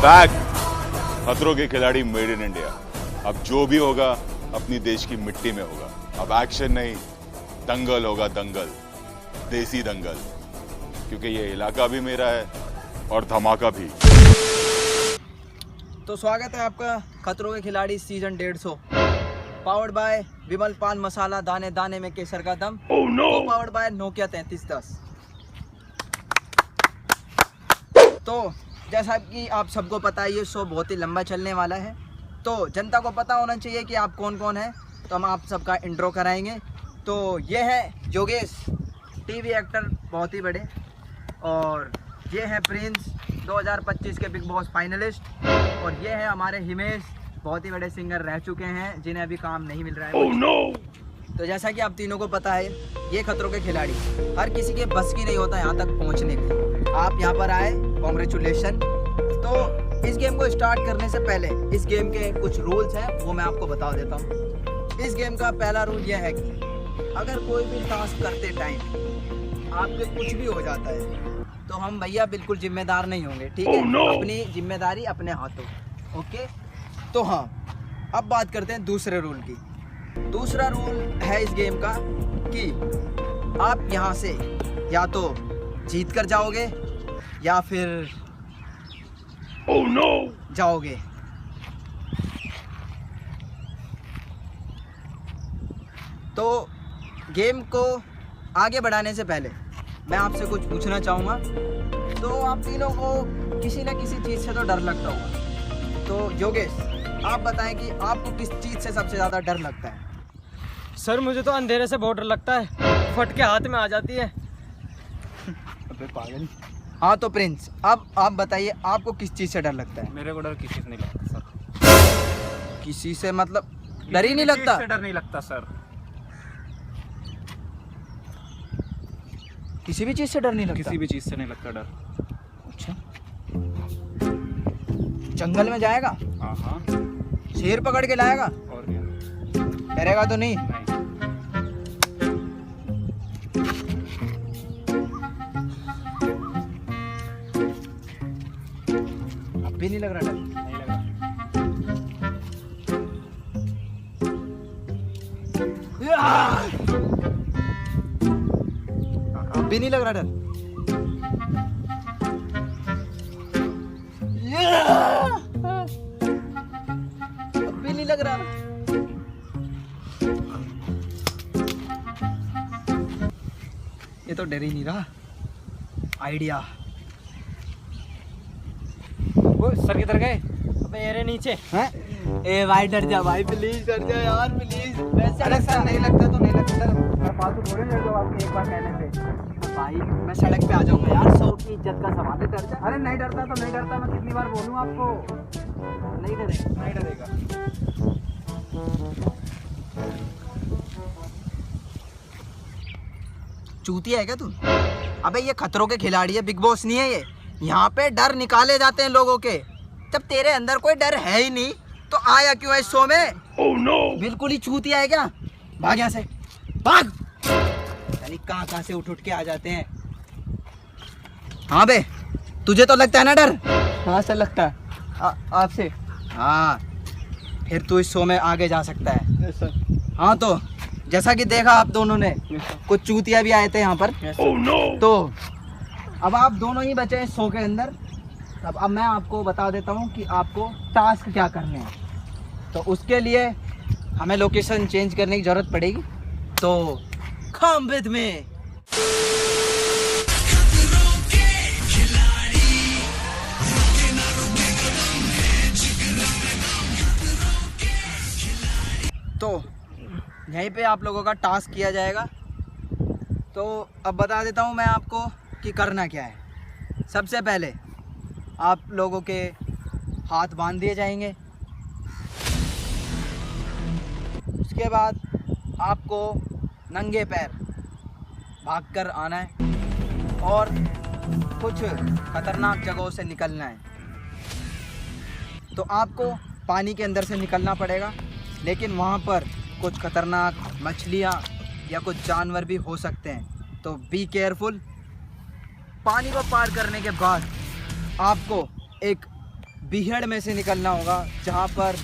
Back. खतरों के खिलाड़ी मेड इन इंडिया। अब जो भी होगा अपनी देश की मिट्टी में होगा। अब एक्शन नहीं, दंगल होगा, दंगल, देसी दंगल, क्योंकि ये इलाका भी मेरा है और धमाका भी। तो स्वागत है आपका खतरों के खिलाड़ी सीजन 150, पावर्ड बाय विमल पान मसाला, दाने दाने में केसर का दम। Powered by Nokia 3310। तो जैसा कि आप सबको पता है, ये शो बहुत ही लंबा चलने वाला है, तो जनता को पता होना चाहिए कि आप कौन कौन हैं। तो हम आप सबका इंट्रो कराएंगे। तो ये है योगेश, टीवी एक्टर बहुत ही बड़े, और ये है प्रिंस, 2025 के बिग बॉस फाइनलिस्ट, और ये है हमारे हिमेश, बहुत ही बड़े सिंगर रह चुके हैं जिन्हें अभी काम नहीं मिल रहा है। तो जैसा कि आप तीनों को पता है, ये खतरों के खिलाड़ी हर किसी के बस की नहीं होता यहाँ तक पहुँचने के। आप यहाँ पर आए, कॉन्ग्रेचुलेशन। तो इस गेम को स्टार्ट करने से पहले इस गेम के कुछ रूल्स हैं, वो मैं आपको बता देता हूँ। इस गेम का पहला रूल यह है कि अगर कोई भी टास्क करते टाइम आपके कुछ भी हो जाता है तो हम भैया बिल्कुल जिम्मेदार नहीं होंगे, ठीक है? अपनी जिम्मेदारी अपने हाथों, ओके? तो हाँ, अब बात करते हैं दूसरे रूल की। दूसरा रूल है इस गेम का कि आप यहाँ से या तो जीत कर जाओगे या फिर जाओगे। तो गेम को आगे बढ़ाने से पहले मैं आपसे कुछ पूछना चाहूँगा। तो आप तीनों को किसी न किसी चीज़ से तो डर लगता होगा। तो योगेश, आप बताएं कि आपको किस चीज़ से सबसे ज़्यादा डर लगता है? सर मुझे तो अंधेरे से बहुत डर लगता है, फट के हाथ में आ जाती है। अबे पागल। हाँ तो प्रिंस, अब आप बताइए आपको किस चीज़ से डर लगता है? मेरे को डर किसी से नहीं लगता सर। किसी से मतलब डर ही नहीं लगता? डर नहीं लगता सर। किसी भी चीज़ से डर नहीं लगता? किसी भी चीज़ से नहीं लगता डर। अच्छा, जंगल में जाएगा, हाँ, शेर पकड़ के लाएगा, और क्या? डरेगा तो नहीं? अब भी नहीं लग रहा डर? नहीं लगा। अब भी नहीं लग रहा डर? अब भी नहीं लग रहा? ये तो डर ही नहीं रहा। आइडिया। वो सर किधर गए? अबे एरे नीचे हैं? ए भाई डर जा भाई, प्लीज डर जा यार, प्लीज। वैसे अरे सर नहीं लगता तो नहीं लगता सर, मैं फालतू थोड़ी डर जाऊँ आपके एक बार कहने से। भाई मैं सड़क पे आ जाऊंगा यार, 100 की इज्जत का सवाल है, डर जा। अरे नहीं डरता तो नहीं डरता, मैं कितनी बार बोलूँ आपको? नहीं डरेगा, नहीं डरेगा। चूतिया है क्या तू? अबे ये खतरों के खिलाड़ी है, बिग बॉस नहीं है ये। यहाँ पे डर निकाले जाते हैं लोगों के। जब तेरे अंदर कोई डर है ही नहीं तो आया क्यों है इस शो में? बिल्कुल ही चूतिया है क्या? भाग यहाँ से, भाग। यानी कहाँ से उठ के आ जाते हैं। हाँ बे, तुझे तो लगता है ना डर? हाँ सर लगता है। आपसे? हाँ, फिर तू इस शो में आगे जा सकता है। Yes sir. हाँ तो जैसा कि देखा आप दोनों ने, कुछ चूतिया भी आए थे यहाँ पर। तो अब आप दोनों ही बचे इस शो के अंदर। अब मैं आपको बता देता हूँ कि आपको टास्क क्या करने हैं। तो उसके लिए हमें लोकेशन चेंज करने की ज़रूरत पड़ेगी। तो कम विद मी। तो यहीं पे आप लोगों का टास्क किया जाएगा। तो अब बता देता हूँ मैं आपको कि करना क्या है। सबसे पहले आप लोगों के हाथ बांध दिए जाएंगे। उसके बाद आपको नंगे पैर भागकर आना है और कुछ खतरनाक जगहों से निकलना है। तो आपको पानी के अंदर से निकलना पड़ेगा, लेकिन वहाँ पर कुछ खतरनाक मछलियाँ या कुछ जानवर भी हो सकते हैं, तो बी केयरफुल। पानी को पार करने के बाद आपको एक बीहड़ में से निकलना होगा, जहाँ पर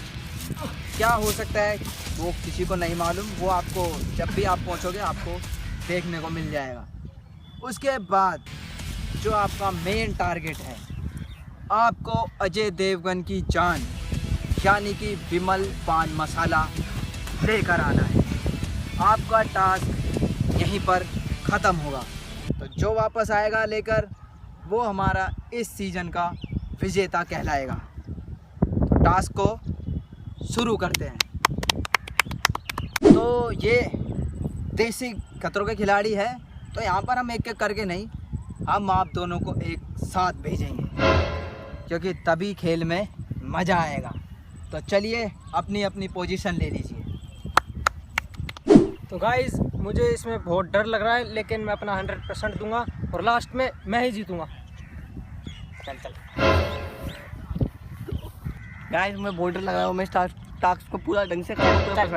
क्या हो सकता है वो किसी को नहीं मालूम। वो आपको जब भी आप पहुँचोगे आपको देखने को मिल जाएगा। उसके बाद जो आपका मेन टारगेट है, आपको अजय देवगन की जान यानी कि विमल पान मसाला लेकर आना है। आपका टास्क यहीं पर ख़त्म होगा। तो जो वापस आएगा लेकर वो हमारा इस सीज़न का विजेता कहलाएगा। तो टास्क को शुरू करते हैं। तो ये देसी खतरों के खिलाड़ी है, तो यहाँ पर हम एक एक करके नहीं, हम आप दोनों को एक साथ भेजेंगे, क्योंकि तभी खेल में मज़ा आएगा। तो चलिए अपनी अपनी पोजीशन ले लीजिए। तो गाइस मुझे इसमें बहुत डर लग रहा है, लेकिन मैं अपना 100% दूंगा और लास्ट में मैं ही जीतूंगा। चल गाइस मैं बॉर्डर लगा रहा हूँ, मैं टास्क को पूरा ढंग से करूँ। चल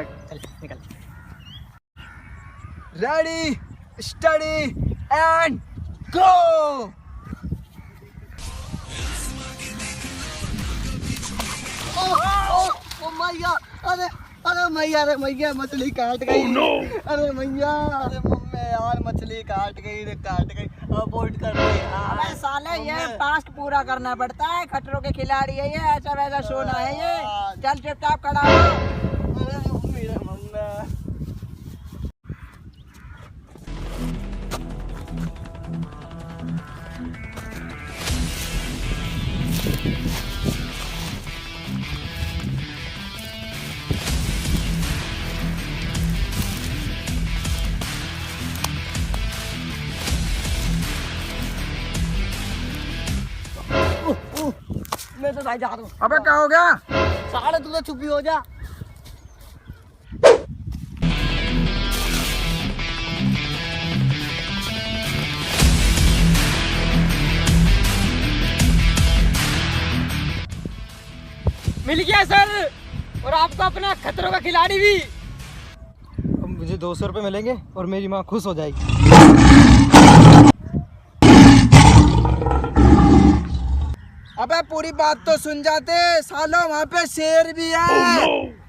निकल। Ready study and go. ओ मैया, अरे अरे मैया मछली काट गई। अरे मैया, अरे मम्मी यार मछली काट गई, अबॉर्ड कर दी। अबे साले ये टास्क पूरा करना पड़ता है, खतरों के खिलाड़ी है ये, ऐसा वैसा शोना है ये। चल चुपचाप खड़ा हो। अरे मम्मी रे मम्मी। मैं तो भाई जा रहा हूँ। अबे क्या हो गया? साले तू तो चुप ही हो जा। मिल गया सर, और आपको अपना खतरों का खिलाड़ी भी। अब मुझे 200 रुपये मिलेंगे और मेरी माँ खुश हो जाएगी। अबे पूरी बात तो सुन जाते सालो, वहाँ पे शेर भी है।